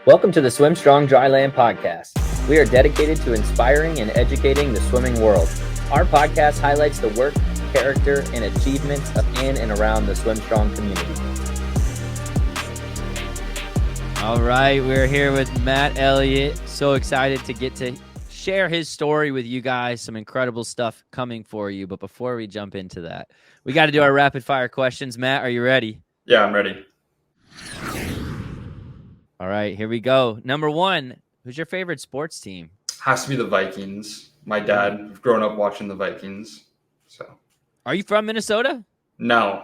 Welcome to the SwimStrong Dryland Podcast. We are dedicated to inspiring and educating the swimming world. Our podcast highlights the work, character, and achievements of in and around the SwimStrong community. All right, we're here with Matt Elliott. So excited to get to share his story with you guys. Some incredible stuff coming for you. But before we jump into that, we got to do our rapid fire questions. Matt, are you ready? Yeah, I'm ready. All right, here we go. Number one, who's your favorite sports team? Has to be the Vikings. My dad, I've grown up watching the Vikings. So, Are you from Minnesota? No.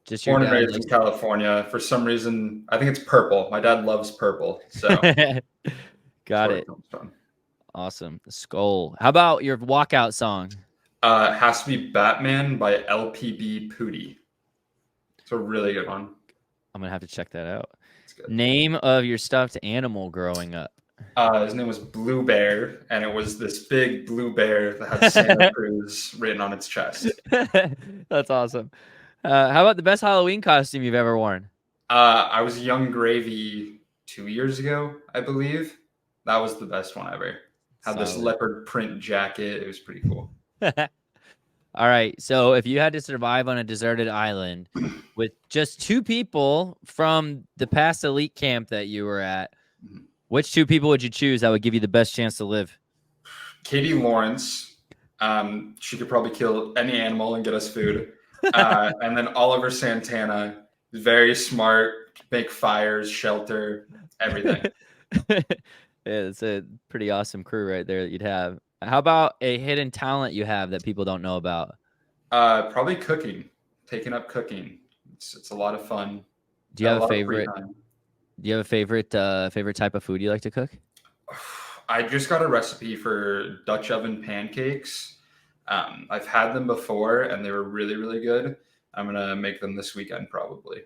Just your Born and dad raised in California. For some reason, I think it's purple. My dad loves purple. So, got it. Awesome. The skull. How about your walkout song? It has to be Batman by LPB Pootie. It's a really good one. I'm going to have to check that out. Good. Name of your stuffed animal growing up? His name was Blue Bear, and it was this big blue bear that had Santa Cruz written on its chest. That's awesome. How about the best Halloween costume you've ever worn? I was Young Gravy 2 years ago, I believe. That was the best one ever. Had this leopard print jacket. It was pretty cool. All right. So if you had to survive on a deserted island with just two people from the past elite camp that you were at, which two people would you choose that would give you the best chance to live? Katie Lawrence. She could probably kill any animal and get us food. And then Oliver Santana. Very smart, make fires, shelter, everything. Yeah, it's a pretty awesome crew right there that you'd have. How about a hidden talent you have that people don't know about? Probably cooking. Taking up cooking. It's a lot of fun. Do you have a favorite? Do you have a favorite type of food you like to cook? I just got a recipe for Dutch oven pancakes. I've had them before and they were really, really good. I'm gonna make them this weekend probably.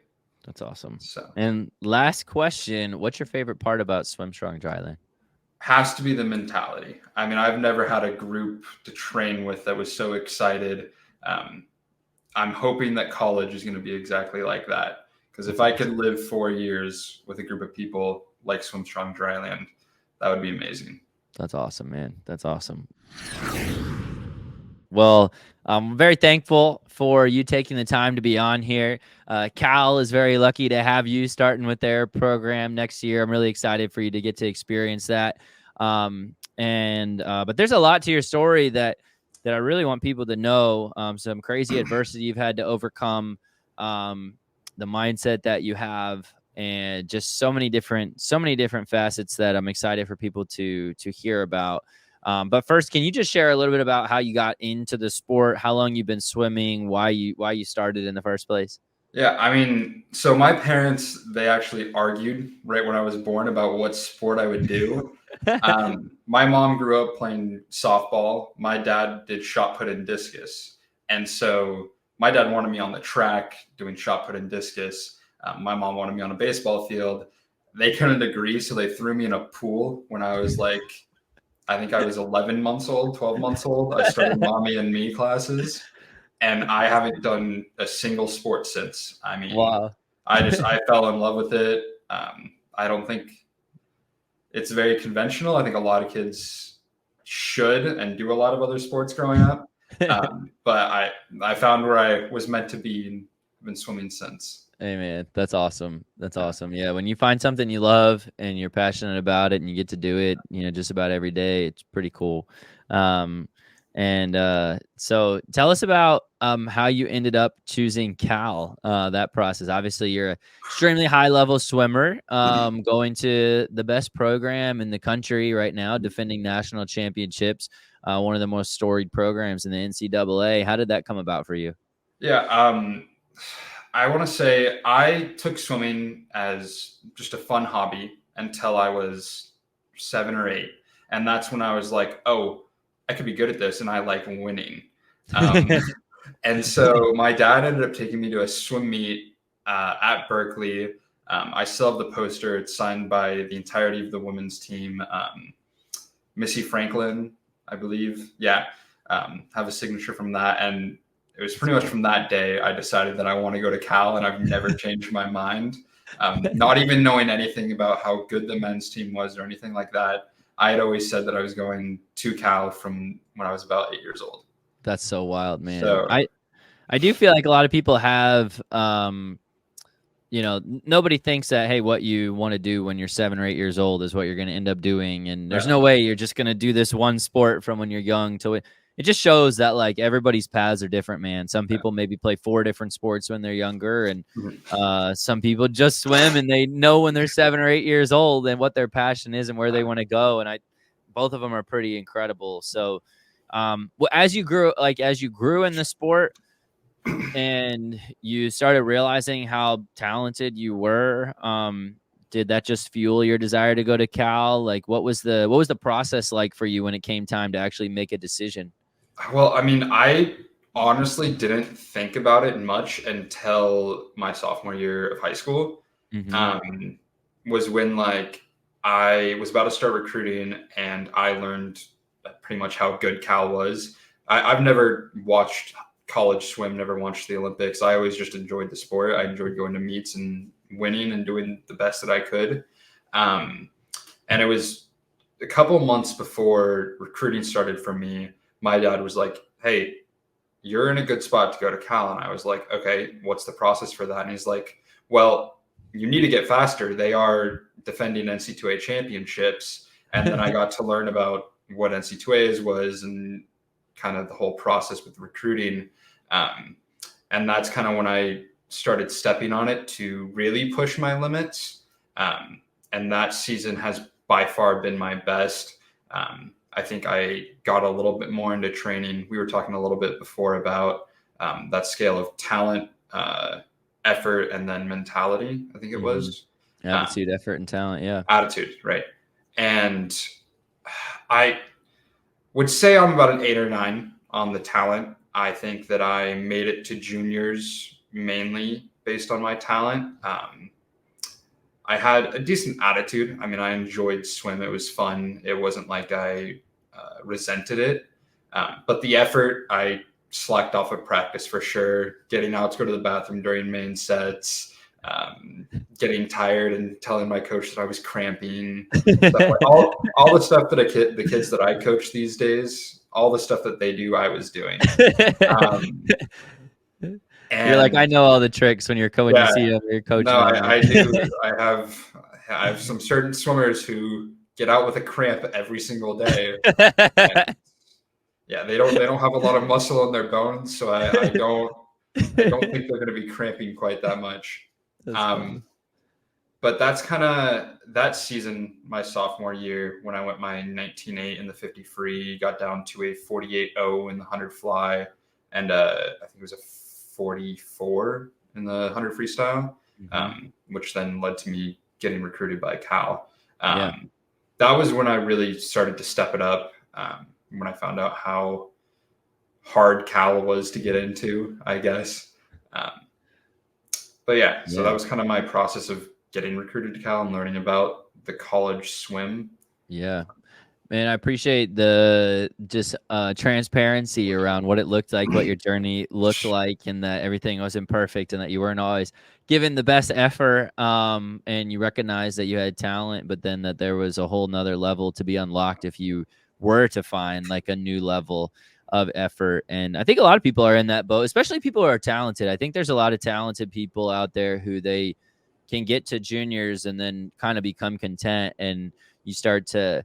That's awesome. So, and last question: what's your favorite part about SwimStrong Dryland? Has to be the mentality. I mean, I've never had a group to train with that was so excited. I'm hoping that college is going to be exactly like that. Because if I could live 4 years with a group of people like SwimStrong Dryland, that would be amazing. That's awesome, man. That's awesome. Well, I'm very thankful for you taking the time to be on here. Cal is very lucky to have you starting with their program next year. I'm really excited for you to get to experience that. But there's a lot to your story that I really want people to know. Some crazy adversity you've had to overcome, the mindset that you have, and just so many different facets that I'm excited for people to hear about. But first, can you just share a little bit about how you got into the sport, how long you've been swimming, why you started in the first place? Yeah, I mean, so my parents, they actually argued right when I was born about what sport I would do. My mom grew up playing softball. My dad did shot put and discus. And so my dad wanted me on the track doing shot put and discus. My mom wanted me on a baseball field. They couldn't agree, so they threw me in a pool when I was I think I was 11 months old, 12 months old. I started mommy and me classes, and I haven't done a single sport since. I mean, wow. I fell in love with it. I don't think it's very conventional. I think a lot of kids should and do a lot of other sports growing up. But I found where I was meant to be and I've been swimming since. Hey man, that's awesome. That's awesome. Yeah, when you find something you love and you're passionate about it and you get to do it, just about every day, it's pretty cool. So tell us about how you ended up choosing Cal, that process. Obviously, you're an extremely high-level swimmer, going to the best program in the country right now, defending national championships, one of the most storied programs in the NCAA. How did that come about for you? Yeah, I want to say I took swimming as just a fun hobby until I was 7 or 8. And that's when I was like, oh, I could be good at this. And I like winning. And so my dad ended up taking me to a swim meet at Berkeley. I still have the poster. It's signed by the entirety of the women's team. Missy Franklin, I believe. Yeah. Have a signature from that. And it was pretty much from that day I decided that I want to go to Cal, and I've never changed my mind. Not even knowing anything about how good the men's team was or anything like that. I had always said that I was going to Cal from when I was about 8 years old. That's so wild, man. So I do feel like a lot of people have, nobody thinks that, hey, what you want to do when you're 7 or 8 years old is what you're going to end up doing. And there's no way you're just going to do this one sport from when you're young to it. It just shows that like everybody's paths are different, man. Some people maybe play 4 different sports when they're younger, and some people just swim and they know when they're 7 or 8 years old and what their passion is and where they want to go. And both of them are pretty incredible. So, as you grew in the sport and you started realizing how talented you were, did that just fuel your desire to go to Cal? Like, what was the process like for you when it came time to actually make a decision? Well, I mean, I honestly didn't think about it much until my sophomore year of high school. Was when like I was about to start recruiting, and I learned pretty much how good Cal was. I've never watched college swim, never watched the Olympics. I always just enjoyed the sport. I enjoyed going to meets and winning and doing the best that I could. And it was a couple months before recruiting started for me. My dad was like, hey, you're in a good spot to go to Cal. And I was like, okay, what's the process for that? And he's like, well, you need to get faster. They are defending NC2A championships. And then I got to learn about what NC2A was and kind of the whole process with recruiting. And that's kind of when I started stepping on it to really push my limits. And that season has by far been my best. I think I got a little bit more into training. We were talking a little bit before about that scale of talent, effort, and then mentality, I think it was. Attitude, effort, and talent, yeah. Attitude, right. And I would say I'm about an 8 or 9 on the talent. I think that I made it to juniors mainly based on my talent. I had a decent attitude. I mean, I enjoyed swim. It was fun. It wasn't like I resented it. But the effort, I slacked off of practice for sure. Getting out to go to the bathroom during main sets, getting tired and telling my coach that I was cramping. all the stuff that the kids that I coach these days, all the stuff that they do, I was doing. And you're like, I know all the tricks when you're when you see your coach. No, I do. I have some certain swimmers who get out with a cramp every single day. Yeah, they don't have a lot of muscle in their bones, so I don't think they're going to be cramping quite that much. But that's kind of that season, my sophomore year, when I went my 19.8 in the 50 free, got down to a 48.0 in the 100 fly, and I think it was a 44 in the 100 freestyle, which then led to me getting recruited by Cal. That was when I really started to step it up, when I found out how hard Cal was to get into, I guess. But so that was kind of my process of getting recruited to Cal and learning about the college swim. Yeah. Man, I appreciate the just transparency around what it looked like, what your journey looked like, and that everything wasn't perfect and that you weren't always given the best effort, and you recognize that you had talent, but then that there was a whole nother level to be unlocked if you were to find like a new level of effort. And I think a lot of people are in that boat, especially people who are talented. I think there's a lot of talented people out there who they can get to juniors and then kind of become content, and you start to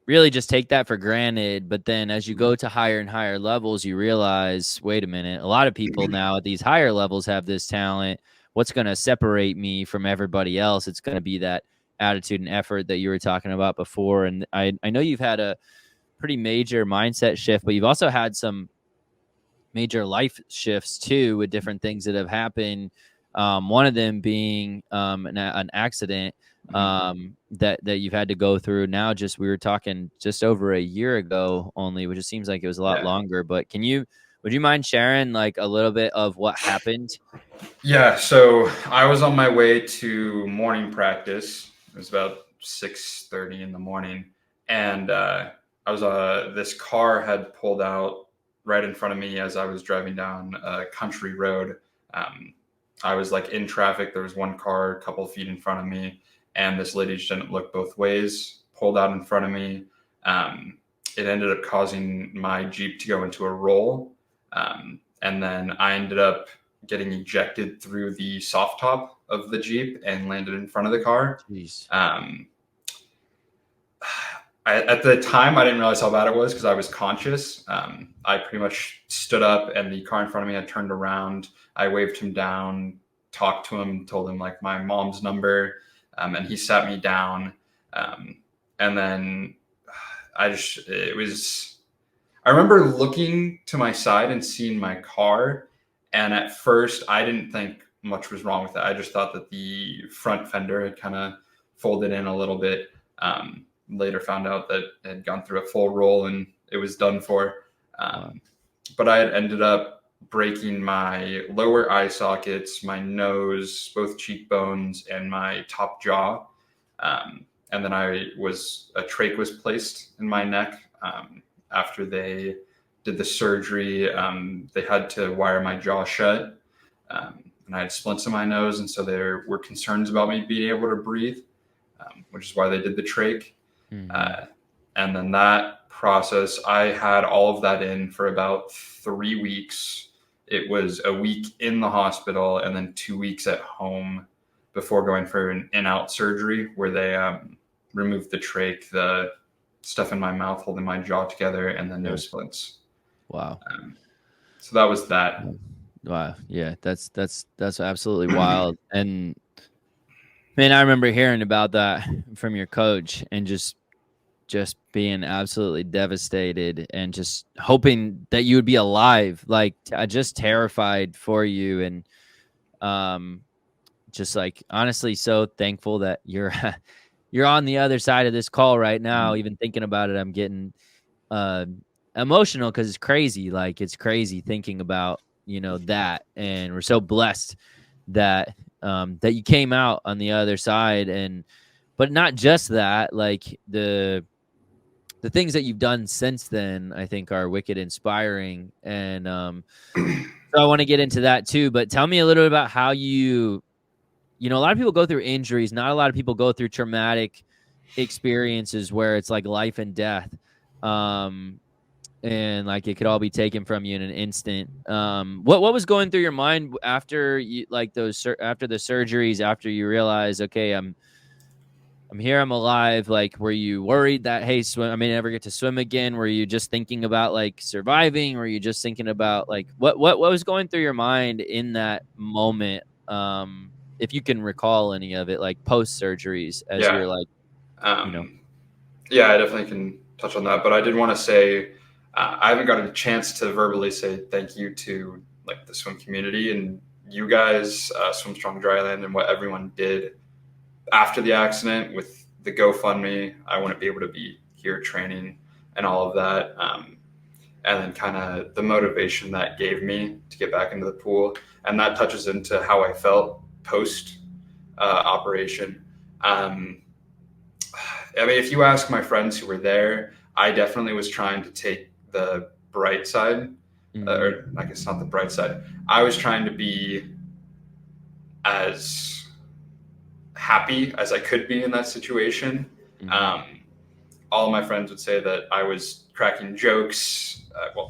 really just take that for granted. But then as you go to higher and higher levels, you realize, wait a minute, a lot of people now at these higher levels have this talent. What's going to separate me from everybody else? It's going to be that attitude and effort that you were talking about before. And I know you've had a pretty major mindset shift, but you've also had some major life shifts too, with different things that have happened. One of them being an accident that you've had to go through now. We were talking just over a year ago only, which it seems like it was a lot longer. But would you mind sharing like a little bit of what happened? Yeah. So I was on my way to morning practice. It was about 6:30 in the morning, and this car had pulled out right in front of me as I was driving down a country road. I was like in traffic. There was one car a couple of feet in front of me, and this lady just didn't look both ways, pulled out in front of me. It ended up causing my Jeep to go into a roll. And then I ended up getting ejected through the soft top of the Jeep and landed in front of the car. Jeez. At the time, I didn't realize how bad it was because I was conscious. I pretty much stood up and the car in front of me had turned around. I waved him down, talked to him, told him like my mom's number, and he sat me down. And then I remember looking to my side and seeing my car. And at first I didn't think much was wrong with it. I just thought that the front fender had kind of folded in a little bit. Later found out that it had gone through a full roll and it was done for. But I had ended up breaking my lower eye sockets, my nose, both cheekbones, and my top jaw. And then a trach was placed in my neck. After they did the surgery, they had to wire my jaw shut. And I had splints in my nose. And so there were concerns about me being able to breathe, which is why they did the trach. Mm-hmm. And then that process, I had all of that in for about 3 weeks. It was a week in the hospital and then 2 weeks at home before going for an in-out surgery where they removed the trach, the stuff in my mouth holding my jaw together, and then no splints. Wow. So that was that. Wow. Yeah, that's absolutely wild. And man, I remember hearing about that from your coach and just being absolutely devastated and just hoping that you would be alive. Like, just terrified for you. And just like, honestly, so thankful that you're on the other side of this call right now. Mm-hmm. Even thinking about it, I'm getting emotional because it's crazy. Like, it's crazy thinking about, that. And we're so blessed that that you came out on the other side. But not just that, like the things that you've done since then, I think are wicked inspiring. And so I want to get into that too, but tell me a little bit about how a lot of people go through injuries. Not a lot of people go through traumatic experiences where it's like life and death. And like it could all be taken from you in an instant. What was going through your mind after after the surgeries, after you realize, okay, I'm here, I'm alive? Like, were you worried that, hey, I may never get to swim again? Were you just thinking about like surviving? Were you just thinking about like what was going through your mind in that moment? If you can recall any of it, like post surgeries, as you're like, Yeah, I definitely can touch on that. But I did want to say, I haven't gotten a chance to verbally say thank you to like the swim community and you guys, SwimStrong Dryland, and what everyone did after the accident with the GoFundMe. I wouldn't be able to be here training and all of that. And then kind of the motivation that gave me to get back into the pool. And that touches into how I felt post operation. I mean, if you ask my friends who were there, I definitely was trying to take the bright side, or I guess not the bright side. I was trying to be as happy as I could be in that situation. All of my friends would say that I was cracking jokes.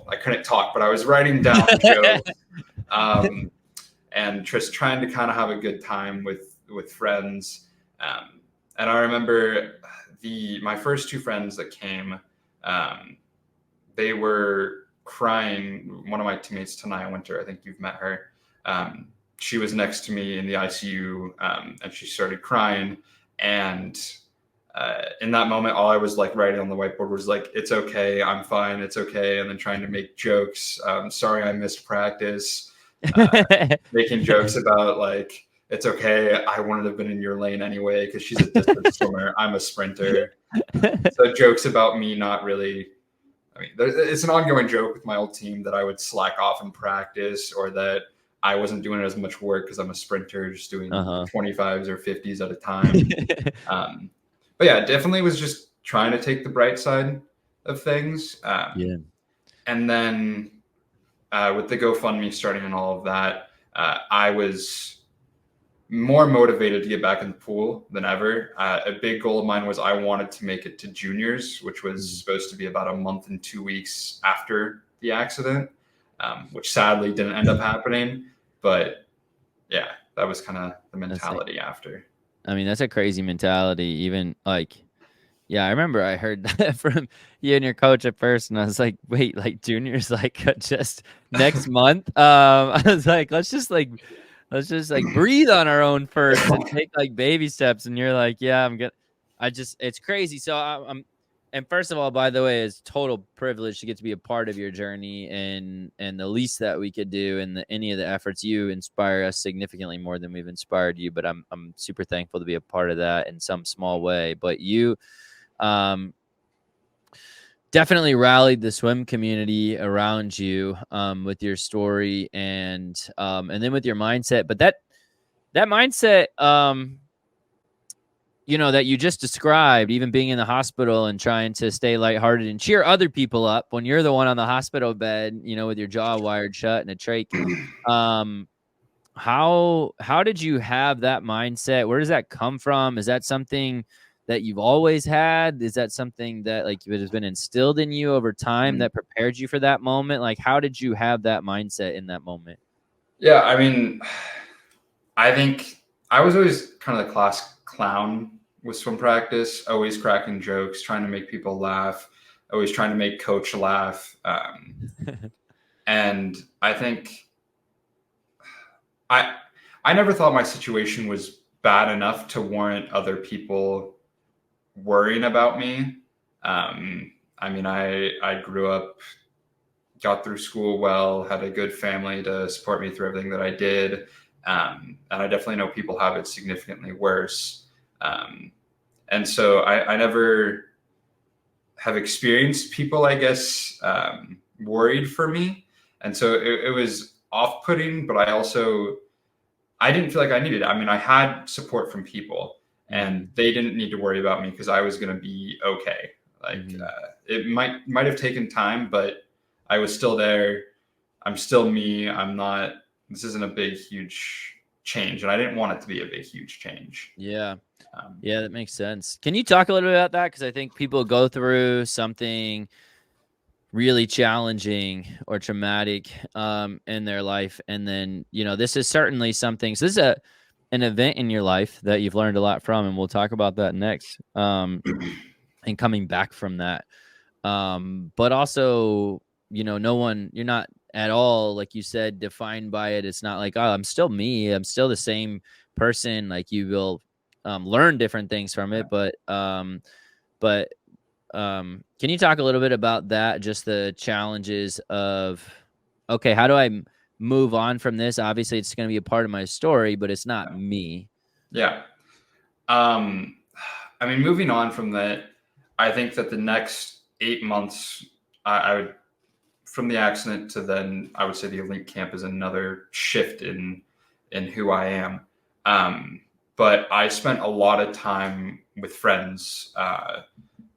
I couldn't talk, but I was writing down jokes, and just trying to kind of have a good time with friends. And I remember my first two friends that came, they were crying. One of my teammates, Tanaya Winter, I think you've met her. She was next to me in the ICU, and she started crying. And in that moment, all I was like writing on the whiteboard was like, "It's okay, I'm fine, it's okay," and then trying to make jokes. Sorry, I missed practice. Making jokes about like, "It's okay, I wouldn't have been in your lane anyway," because she's a distance swimmer, I'm a sprinter. So jokes about me not really. I mean, it's an ongoing joke with my old team that I would slack off in practice, or that I wasn't doing as much work because I'm a sprinter, just doing 25s or 50s at a time. But yeah, definitely was just trying to take the bright side of things. And then with the GoFundMe starting and all of that, I was more motivated to get back in the pool than ever. A big goal of mine was I wanted to make it to juniors, which was supposed to be about a month and 2 weeks after the accident, which sadly didn't end up happening. But yeah, that was kind of the mentality after. I mean, that's a crazy mentality. Even like, yeah, I remember I heard that from you and your coach at first, and I was like, wait, like juniors, like just next month. I was like, let's just breathe on our own first and take like baby steps. And you're like, yeah, I'm good. It's crazy. So and first of all, by the way, it's total privilege to get to be a part of your journey, and the least that we could do in any of the efforts, you inspire us significantly more than we've inspired you. But I'm super thankful to be a part of that in some small way. But you definitely rallied the swim community around you with your story and then with your mindset. But that mindset, that you just described, even being in the hospital and trying to stay lighthearted and cheer other people up when you're the one on the hospital bed, with your jaw wired shut and a trach. How did you have that mindset? Where does that come from? Is that something that you've always had? Is that something that like it has been instilled in you over time that prepared you for that moment? Like, how did you have that mindset in that moment? Yeah, I mean, I think I was always kind of the class clown with swim practice, always cracking jokes, trying to make people laugh, always trying to make coach laugh. And I think I never thought my situation was bad enough to warrant other people worrying about me. I mean, I grew up, got through school well, had a good family to support me through everything that I did. And I definitely know people have it significantly worse. And so I never have experienced people, I guess, worried for me. And so it was off-putting, but I didn't feel like I needed it. I mean, I had support from people, and they didn't need to worry about me because I was going to be okay. Like it might have taken time, but I was still there. I'm still me. This isn't a big, huge change. And I didn't want it to be a big, huge change. Yeah. Yeah, that makes sense. Can you talk a little bit about that? Because I think people go through something really challenging or traumatic in their life. And then, this is certainly something. So this is an event in your life that you've learned a lot from, and we'll talk about that next. And coming back from that. But also, you're not at all, like you said, defined by it. It's not like, oh, I'm still me. I'm still the same person. Like you will learn different things from it. But can you talk a little bit about that? Just the challenges of, okay, how do I move on from this? Obviously it's going to be a part of my story, but it's not me. Yeah. I mean, moving on from that, I think that the next 8 months, I would, from the accident to then, I would say the elite camp is another shift in who I am. But I spent a lot of time with friends,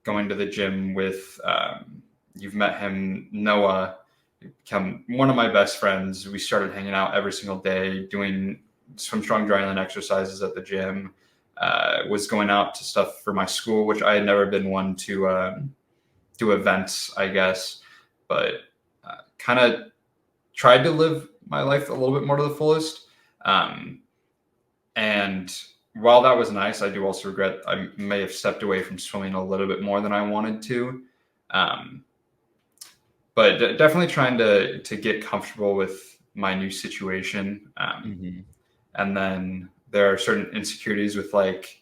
going to the gym with, you've met him, Noah, become one of my best friends. We started hanging out every single day, doing SwimStrong Dryland exercises at the gym. Was going out to stuff for my school, which I had never been one to do events, I guess, but kind of tried to live my life a little bit more to the fullest. And while that was nice, I do also regret I may have stepped away from swimming a little bit more than I wanted to. But definitely trying to get comfortable with my new situation. And then there are certain insecurities with like,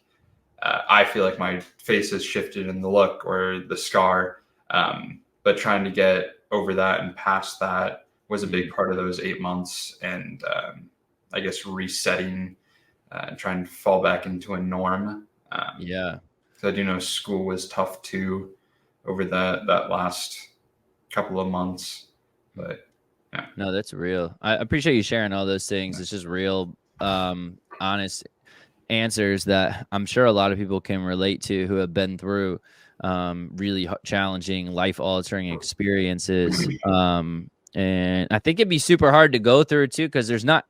I feel like my face has shifted in the look or the scar, but trying to get over that and past that was a big part of those 8 months. And I guess resetting and trying to fall back into a norm. Yeah. So I do know school was tough too over that last couple of months, but yeah. No, that's real. I appreciate you sharing all those things. It's just real, honest answers that I'm sure a lot of people can relate to who have been through really challenging, life-altering experiences. And And I think it'd be super hard to go through too, because there's not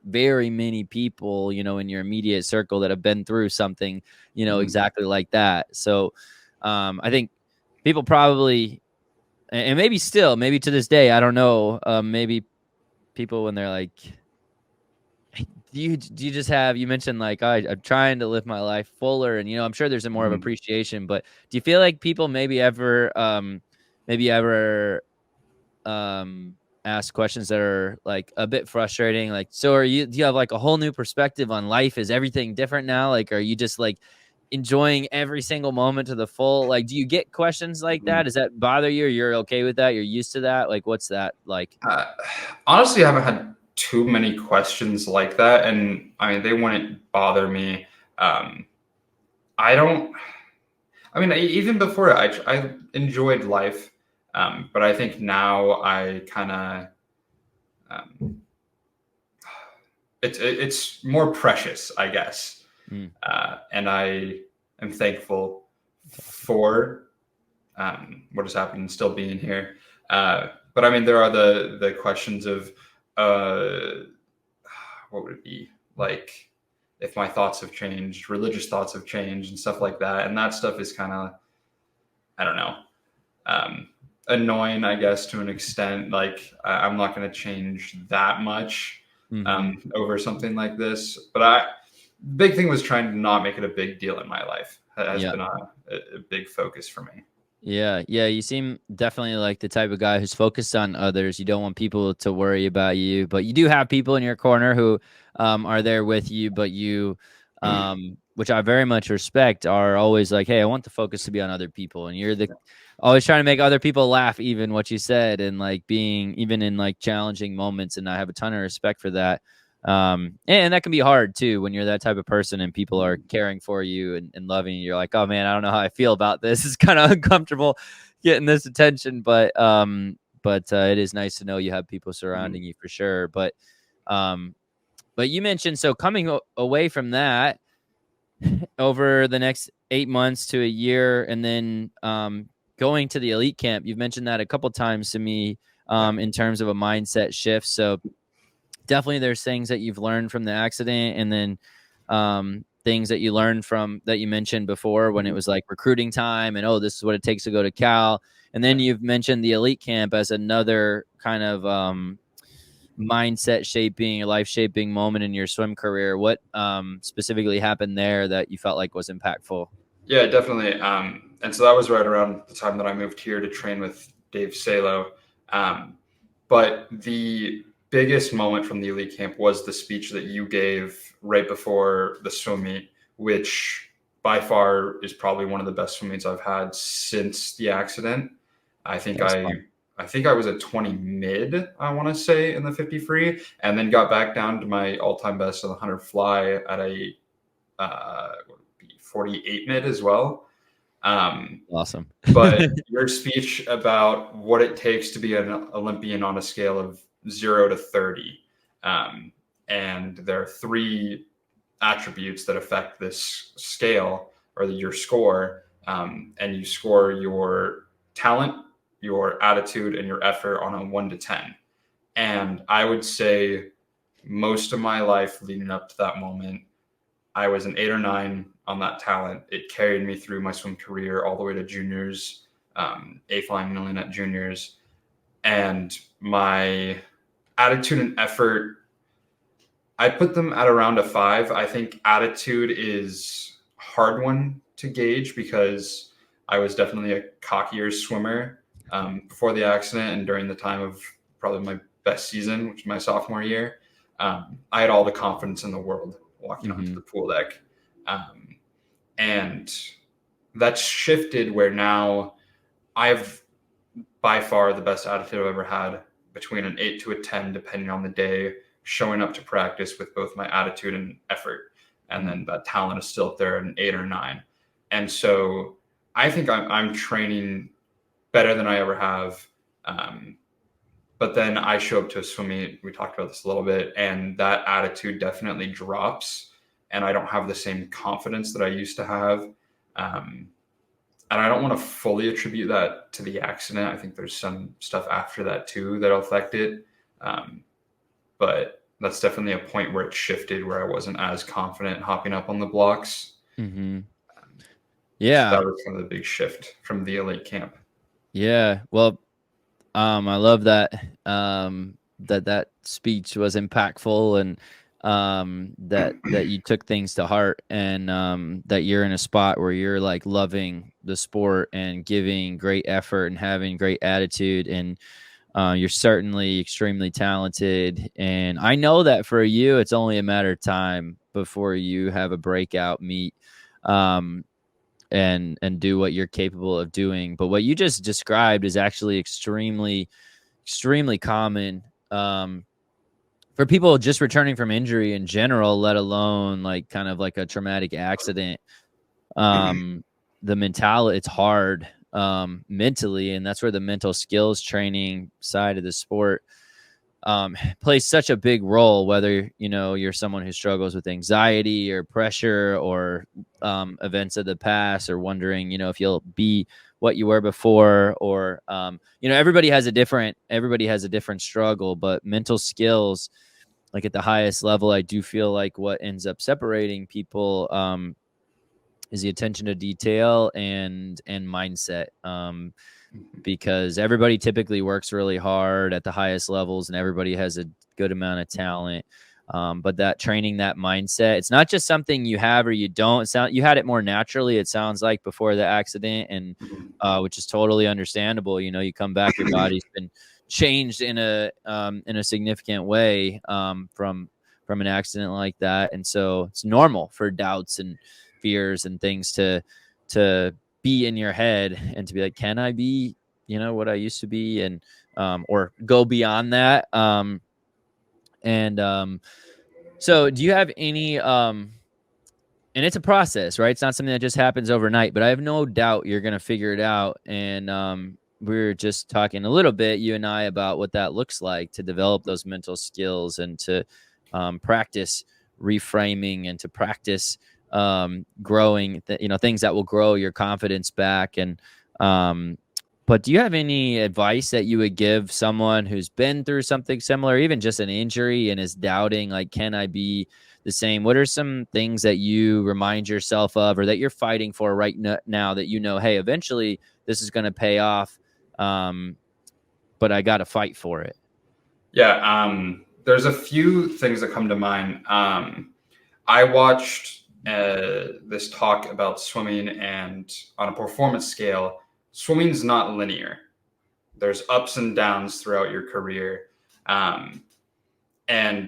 very many people, in your immediate circle that have been through something, exactly like that. So I think people probably, and maybe to this day, I don't know, maybe people when they're like, do you just have, you mentioned like, I'm trying to live my life fuller, and I'm sure there's a more of appreciation, but do you feel like people maybe ever ask questions that are like a bit frustrating, like, so do you have like a whole new perspective on life? Is everything different now? Like, are you just like enjoying every single moment to the full? Like, do you get questions like that? Does that bother you, or you're okay with that, you're used to that? Like, what's that like? Honestly, I haven't had too many questions like that, and I mean, they wouldn't bother me. Even before, I enjoyed life, but I think now I kind of it's more precious, I guess, and I am thankful for what has happened and still being here. But I mean, there are the questions of what would it be like if my thoughts have changed, religious thoughts have changed, and stuff like that. And that stuff is kind of, I don't know, annoying, I guess, to an extent. Like, I'm not going to change that much over something like this. But big thing was trying to not make it a big deal in my life. That has been a big focus for me. Yeah. You seem definitely like the type of guy who's focused on others. You don't want people to worry about you, but you do have people in your corner who are there with you, but you, which I very much respect, are always like, hey, I want the focus to be on other people. And you're always trying to make other people laugh, even what you said, and like being even in like challenging moments. And I have a ton of respect for that. And that can be hard too when you're that type of person and people are caring for you and loving you. You're like, oh man, I don't know how I feel about this. It's kind of uncomfortable getting this attention, but it is nice to know you have people surrounding you for sure. But you mentioned, so coming away from that over the next 8 months to a year, and then going to the elite camp, you've mentioned that a couple times to me in terms of a mindset shift. So definitely there's things that you've learned from the accident, and then things that you learned from that you mentioned before when it was like recruiting time and, this is what it takes to go to Cal. And then you've mentioned the elite camp as another kind of mindset shaping, life shaping moment in your swim career. What specifically happened there that you felt like was impactful? Yeah, definitely. And so that was right around the time that I moved here to train with Dave Salo. But the biggest moment from the elite camp was the speech that you gave right before the swim meet, which by far is probably one of the best swim meets I've had since the accident. I think I was at 20 mid, I want to say, in the 50 free, and then got back down to my all-time best of the 100 fly at a 48 mid as well. Awesome. But your speech about what it takes to be an Olympian on a scale of 0 to 30. And there are 3 attributes that affect this scale, or your score. And you score your talent, your attitude, and your effort on a 1 to 10. And I would say most of my life leading up to that moment, I was an 8 or 9 on that talent. It carried me through my swim career all the way to juniors, A flying million at juniors. And my attitude and effort, I put them at around a 5. I think attitude is a hard one to gauge because I was definitely a cockier swimmer before the accident and during the time of probably my best season, which was my sophomore year. I had all the confidence in the world walking onto the pool deck. And that's shifted where now I have by far the best attitude I've ever had, between an 8 to a 10, depending on the day, showing up to practice with both my attitude and effort. And then that talent is still there at an 8 or 9. And so I think I'm training better than I ever have. But then I show up to a swim meet, we talked about this a little bit, and that attitude definitely drops. And I don't have the same confidence that I used to have. And I don't want to fully attribute that to the accident. I think there's some stuff after that too that'll affect it. But that's definitely a point where it shifted, where I wasn't as confident hopping up on the blocks. Mm-hmm. So Yeah. that was kind of the big shift from the elite camp. Yeah. Well, I love that, that speech was impactful, and that you took things to heart, and that you're in a spot where you're like loving the sport and giving great effort and having great attitude, and you're certainly extremely talented. And I know that for you, it's only a matter of time before you have a breakout meet, and do what you're capable of doing. But what you just described is actually extremely common, for people just returning from injury in general, let alone like kind of like a traumatic accident. The mentality, it's hard mentally, and that's where the mental skills training side of the sport plays such a big role, whether you're someone who struggles with anxiety or pressure or events of the past, or wondering if you'll be what you were before, or everybody has a different struggle. But mental skills, like at the highest level, I do feel like what ends up separating people is the attention to detail and mindset, because everybody typically works really hard at the highest levels, and everybody has a good amount of talent. But that training, that mindset, it's not just something you have or you don't. You had it more naturally, it sounds like, before the accident, and which is totally understandable. You come back, your body's been changed in a significant way from an accident like that, and so it's normal for doubts and fears and things to be in your head, and to be like, can I be what I used to be, and or go beyond that. So do you have any and it's a process, right? It's not something that just happens overnight, but I have no doubt you're going to figure it out. And we were just talking a little bit, you and I, about what that looks like to develop those mental skills, and to practice reframing, and to practice growing, things that will grow your confidence back. And but do you have any advice that you would give someone who's been through something similar, even just an injury, and is doubting, like, can I be the same? What are some things that you remind yourself of, or that you're fighting for right now, that hey, eventually this is going to pay off, but I got to fight for it? Yeah, there's a few things that come to mind. I watched this talk about swimming, and on a performance scale, swimming's not linear. There's ups and downs throughout your career. And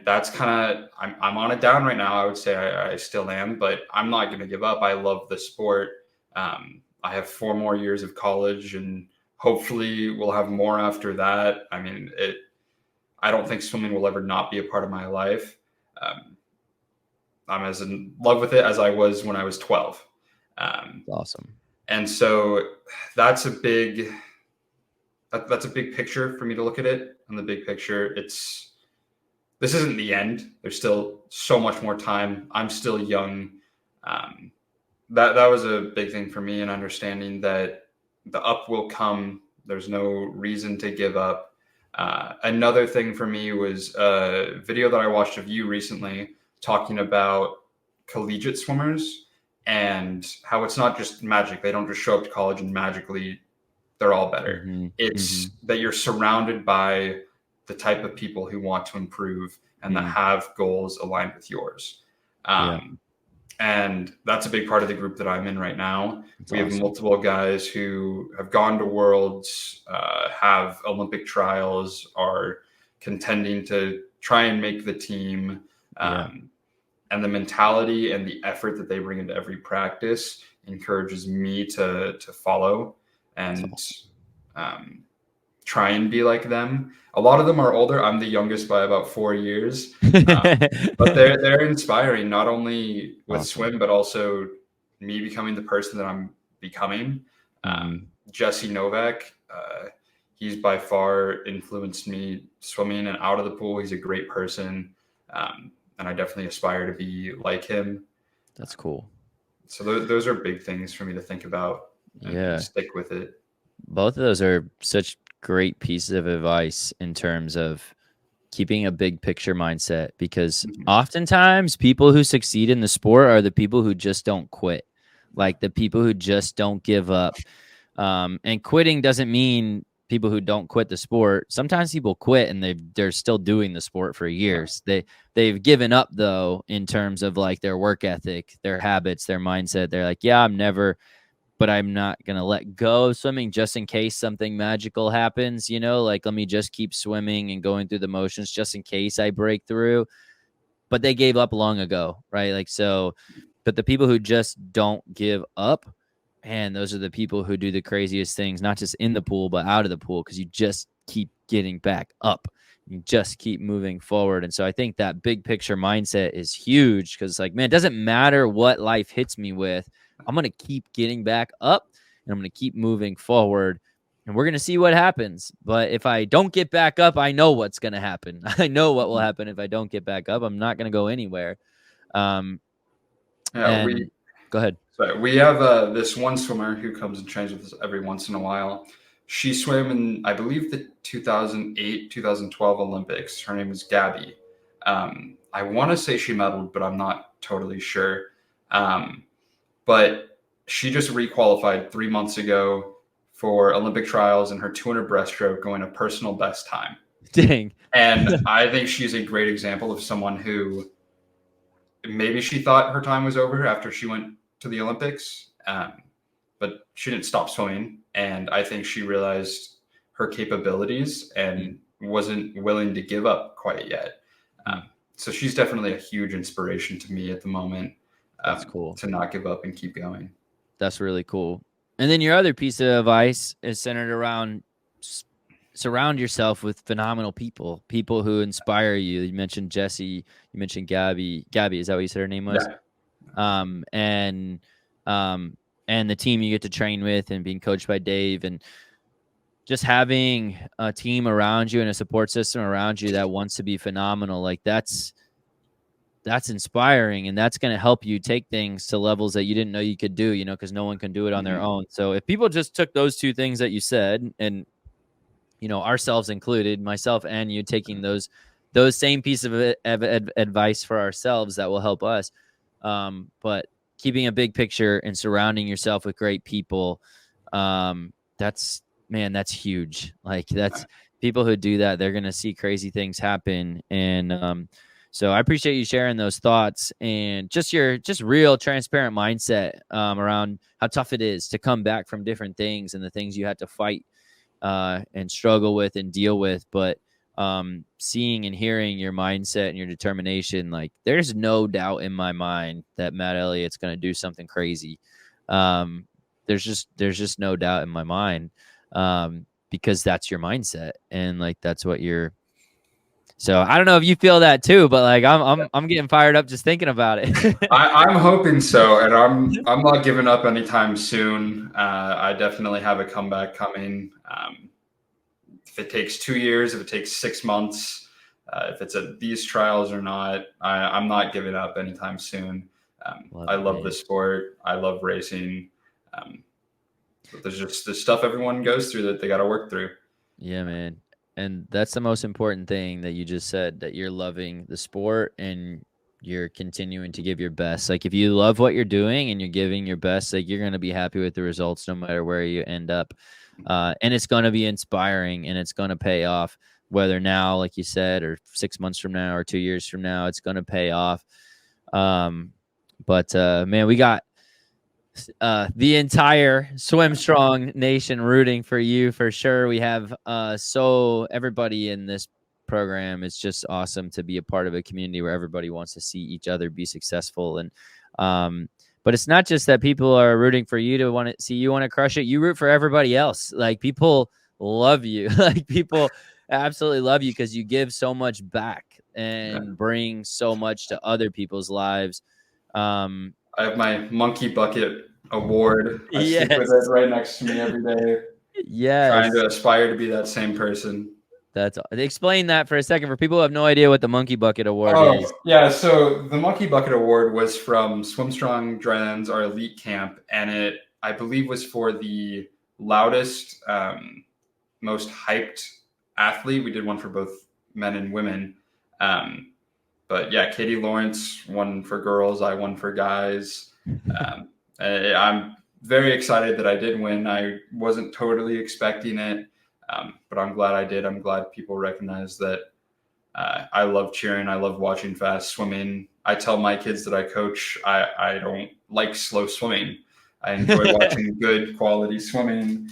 that's kind of, I'm on a down right now. I would say I still am, but I'm not going to give up. I love the sport. I have 4 more years of college, and hopefully we'll have more after that. I mean, I don't think swimming will ever not be a part of my life. I'm as in love with it as I was when I was 12. Awesome. And so that's a big picture for me to look at it. On the big picture, this isn't the end. There's still so much more time. I'm still young. That was a big thing for me, and understanding that the up will come. There's no reason to give up. Another thing for me was a video that I watched of you recently talking about collegiate swimmers, and how it's not just magic. They don't just show up to college and magically they're all better. Mm-hmm. It's that you're surrounded by the type of people who want to improve and that have goals aligned with yours. And that's a big part of the group that I'm in right now. We have multiple guys who have gone to worlds, have Olympic trials, are contending to try and make the team. And the mentality and the effort that they bring into every practice encourages me to follow and try and be like them. A lot of them are older. I'm the youngest by about 4 years, but they're inspiring, not only with swim, but also me becoming the person that I'm becoming. Jesse Novak, he's by far influenced me swimming and out of the pool. He's a great person. And I definitely aspire to be like him. That's cool. So those are big things for me to think about. and stick with it. Both of those are such great pieces of advice in terms of keeping a big picture mindset, because oftentimes people who succeed in the sport are the people who just don't quit, like the people who just don't give up. And quitting doesn't mean people who don't quit the sport. Sometimes people quit and they're still doing the sport for years. They've given up though, in terms of like their work ethic, their habits, their mindset. They're like, yeah, but I'm not going to let go of swimming just in case something magical happens, like, let me just keep swimming and going through the motions just in case I break through. But they gave up long ago, right? Like, so, but the people who just don't give up, and those are the people who do the craziest things, not just in the pool, but out of the pool, because you just keep getting back up. You just keep moving forward. And so I think that big picture mindset is huge, because like, man, it doesn't matter what life hits me with. I'm going to keep getting back up and I'm going to keep moving forward, and we're going to see what happens. But if I don't get back up, I know what's going to happen. I know what will happen if I don't get back up. I'm not going to go anywhere. Go ahead. So we have this one swimmer who comes and trains with us every once in a while. She swam in, I believe, the 2008, 2012 Olympics. Her name is Gabby. I want to say she medaled, but I'm not totally sure. But she just requalified 3 months ago for Olympic trials, and her 200 breaststroke going a personal best time. Dang. And I think she's a great example of someone who maybe she thought her time was over after she went to the Olympics, but she didn't stop swimming. And I think she realized her capabilities and wasn't willing to give up quite yet. So she's definitely a huge inspiration to me at the moment. That's cool. To not give up and keep going. That's really cool. And then your other piece of advice is centered around surround yourself with phenomenal people who inspire you. You mentioned Jesse, you mentioned Gabby. Gabby, is that what you said her name was? Yeah. And the team you get to train with and being coached by Dave, and just having a team around you and a support system around you that wants to be phenomenal. Like that's inspiring, and that's going to help you take things to levels that you didn't know you could do, because no one can do it on their own. So if people just took those two things that you said, and, ourselves included, myself and you, taking those same pieces of advice for ourselves, that will help us. But keeping a big picture and surrounding yourself with great people, that's huge. Like, that's people who do that, they're going to see crazy things happen. And, so I appreciate you sharing those thoughts and just your real transparent mindset around how tough it is to come back from different things and the things you had to fight and struggle with and deal with. But seeing and hearing your mindset and your determination, like, there's no doubt in my mind that Matt Elliott's going to do something crazy. There's just no doubt in my mind, because that's your mindset, and like, that's what you're. So I don't know if you feel that too, but like, I'm getting fired up just thinking about it. I'm hoping so, and I'm not giving up anytime soon. I definitely have a comeback coming. If it takes 2 years, if it takes 6 months, if it's at these trials or not, I'm not giving up anytime soon. I love the sport. I love racing. But there's just the stuff everyone goes through that they got to work through. Yeah, man. And that's the most important thing that you just said, that you're loving the sport and you're continuing to give your best. Like, if you love what you're doing and you're giving your best, like, you're going to be happy with the results no matter where you end up. And it's going to be inspiring, and it's going to pay off, whether now, like you said, or 6 months from now or 2 years from now, it's going to pay off. But man, we got the entire SwimStrong Nation rooting for you for sure. We have everybody in this program. It's just awesome to be a part of a community where everybody wants to see each other be successful. And but it's not just that people are rooting for you to want to see you want to crush it. You root for everybody else. Like, people love you. Like, people absolutely love you because you give so much back and bring so much to other people's lives. I have my monkey bucket award. I stick with it right next to me every day. Yes. Trying to aspire to be that same person. Explain that for a second for people who have no idea what the monkey bucket award is. Yeah, so the monkey bucket award was from SwimStrong Dryland's, our elite camp, and it I believe was for the loudest, most hyped athlete. We did one for both men and women. But yeah, Katie Lawrence won for girls. I won for guys. I'm very excited that I did win. I wasn't totally expecting it, but I'm glad I did. I'm glad people recognize that I love cheering. I love watching fast swimming. I tell my kids that I coach, I don't like slow swimming. I enjoy watching good quality swimming.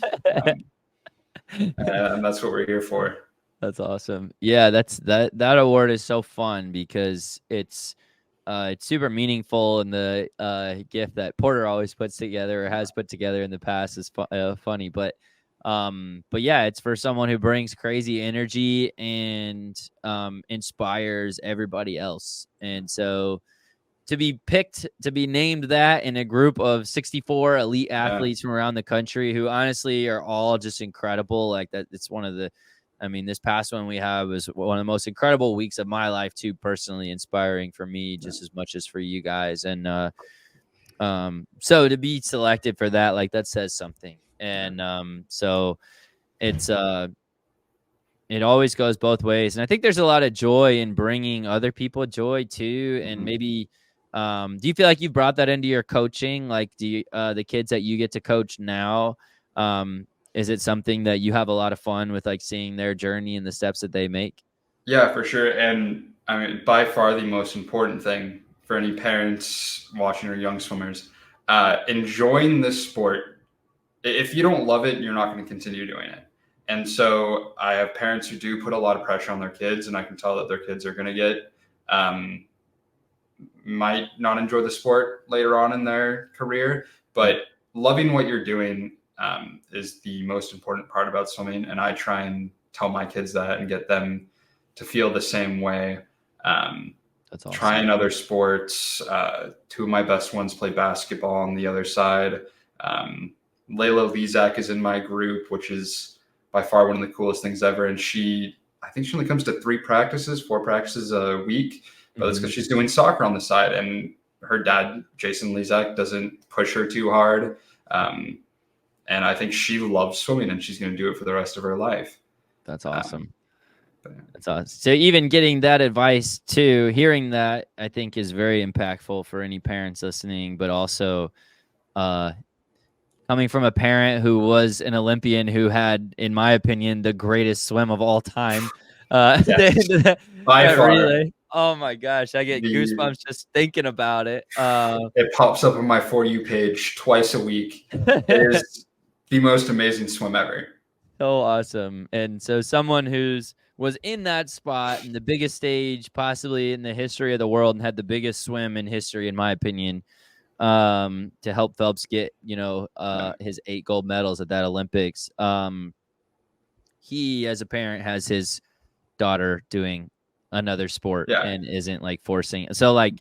And that's what we're here for. That's awesome. Yeah, that award is so fun because it's super meaningful, and the gift that Porter always puts together or has put together in the past is funny. But yeah, it's for someone who brings crazy energy and inspires everybody else. And so to be picked, to be named that in a group of 64 elite athletes from around the country who honestly are all just incredible. Like that, it's one of the, I mean, this past one we have was one of the most incredible weeks of my life too, personally inspiring for me just as much as for you guys. And so to be selected for that, like that says something. And so it's it always goes both ways. And I think there's a lot of joy in bringing other people joy too. And maybe do you feel like you've brought that into your coaching? Like do you, the kids that you get to coach now, is it something that you have a lot of fun with, like seeing their journey and the steps that they make? Yeah, for sure. And I mean, by far the most important thing for any parents watching or young swimmers, enjoying this sport. If you don't love it, you're not going to continue doing it. And so I have parents who do put a lot of pressure on their kids, and I can tell that their kids are going to get, might not enjoy the sport later on in their career, but loving what you're doing is the most important part about swimming. And I try and tell my kids that and get them to feel the same way. That's awesome. Trying other sports. Two of my best ones play basketball on the other side. Layla Lezak is in my group, which is by far one of the coolest things ever. And I think she only comes to 4 practices a week, but it's because she's doing soccer on the side. And her dad, Jason Lezak, doesn't push her too hard. And I think she loves swimming, and she's going to do it for the rest of her life. That's awesome. That's awesome. So even getting that advice too, hearing that, I think is very impactful for any parents listening, but also coming from a parent who was an Olympian who had, in my opinion, the greatest swim of all time. Yes. By far. Relay. Oh my gosh, I get goosebumps just thinking about it. It pops up on my For You page twice a week. It is the most amazing swim ever. So awesome. And so someone was in that spot in the biggest stage possibly in the history of the world and had the biggest swim in history, in my opinion, to help Phelps get, his 8 gold medals at that Olympics. He, as a parent, has his daughter doing another sport and isn't like forcing it. So like,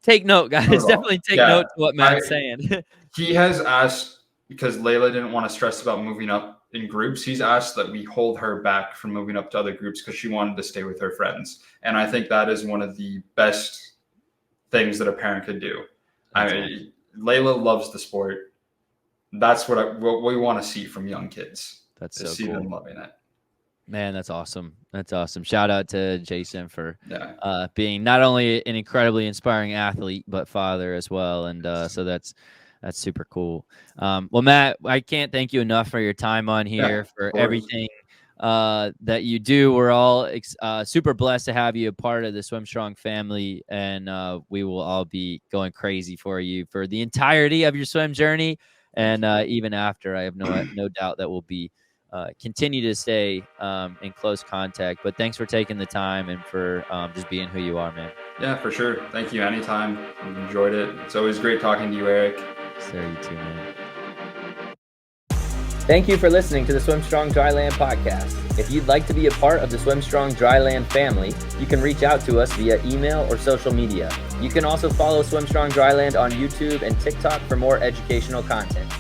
take note, guys. Definitely take note to what Matt's saying. He has asked, because Layla didn't want to stress about moving up in groups, he's asked that we hold her back from moving up to other groups because she wanted to stay with her friends. And I think that is one of the best things that a parent could do. Awesome. Layla loves the sport. That's what we want to see from young kids. That's so see cool. them loving it. Man, that's awesome. That's awesome. Shout out to Jason for being not only an incredibly inspiring athlete, but father as well. And so that's super cool. Well, Matt, I can't thank you enough for your time on here, for everything that you do. We're all super blessed to have you a part of the SwimStrong family, and we will all be going crazy for you for the entirety of your swim journey, and even after. I have no doubt that we'll be continue to stay in close contact. But thanks for taking the time and for just being who you are, man. Yeah, for sure. Thank you. Anytime. I've enjoyed it. It's always great talking to you, Eric. Sir, you too, man. Thank you for listening to the SwimStrong Dryland Podcast. If you'd like to be a part of the SwimStrong Dryland family, you can reach out to us via email or social media. You can also follow SwimStrong Dryland on YouTube and TikTok for more educational content.